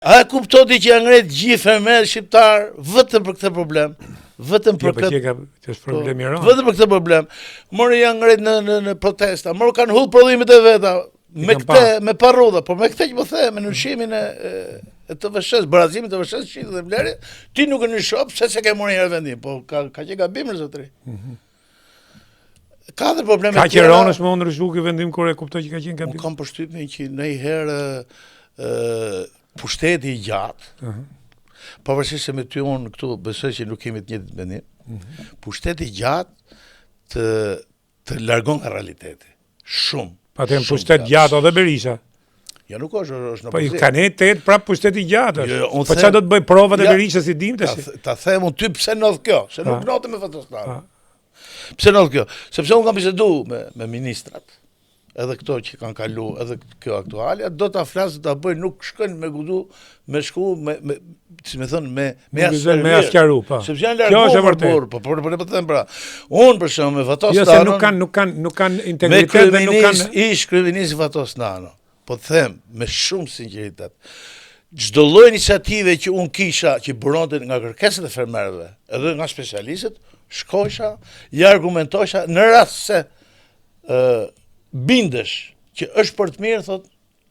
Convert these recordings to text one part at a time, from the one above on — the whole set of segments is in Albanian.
A e kuptoti që janë ngret gjithë fermerët shqiptar vetëm për këtë problem? Vetëm për këtë problem i rëndë. Vetëm për këtë problem. Morë janë ngret në protesta, morë kanë hull prodhimet e veta me parrudha, por me këtë që po them, me nushimin e të vëshës, barazimin të vëshës shqitë dhe vleri, ti nuk e nëshop pse se ke morë njërë vendim, po ka që gabim zotëri. Ka dhe probleme tjera. Ka që Ronës më ndryshu ky vendim kur e kuptoj që ka qenë gabim. Unë kam përshtypjen që ndonjëherë pushteti i gjatë, pavarësisht se me ty unë këtu besoj që nuk kemi të njëjtin mendim, pushteti i gjatë të largon nga realiteti. Shumë. Patëm pushtet gjatë edhe Berisha. Ja nuk është në pozitë. Po kanë tet prap pushteti gjatë. Po çfarë do të bëj provat e Berishës si dim tash? Ta them unë ty pse ndodh kjo, se nuk ndodhte me Fatostan. Pse ndodh kjo? Sepse unë kam biseduar me ministrat, edhe këto që kanë kalu, edhe kjo aktualja, do ta flas, do ta bëj, nuk shkojnë me gudu, me shku, si me thënë, me askjaru, po. Sepse janë larguar, po të them pra. Unë për shembull me Fatostanon, jo se nuk kanë integritet dhe nuk kanë ish kryeminist Fatostano. Po të them me shumë sinqeritet. Çdo lloj iniciative që unë kisha që buronte nga kërkesat e fermerëve, edhe nga specialistët, shkojsha, i argumentosha në rast se bindesh që është për të mirë, thot,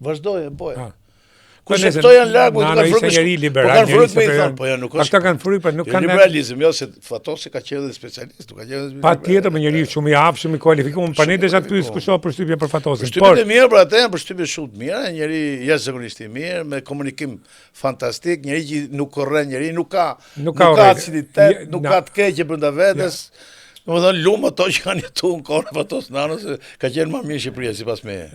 vazhdoje, boja. Kurse këto janë largu, kanë frikë me i thonë, po janë nuk është. Ata kanë frikë, nuk kanë liberalizëm, jo se Fatosi ka qenë dhe specialist, nuk ka qenë. Patjetër me njeriu shumë i afshëm, i kualifikuar, pa ne desha të pyes kush ka përshtypje për Fatosin. Përshtypjet e mira për atë, përshtypje shumë të mira, njëri jashtëzakonisht i mirë, me komunikim fantastik, njëri që nuk korren, njëri nuk ka aciditet, nuk ka të keqe brenda vetes. Domethënë lumë ato që kanë jetuar në kohën e Fatosnanës, ka qenë më mirë Shqipëria sipas meje.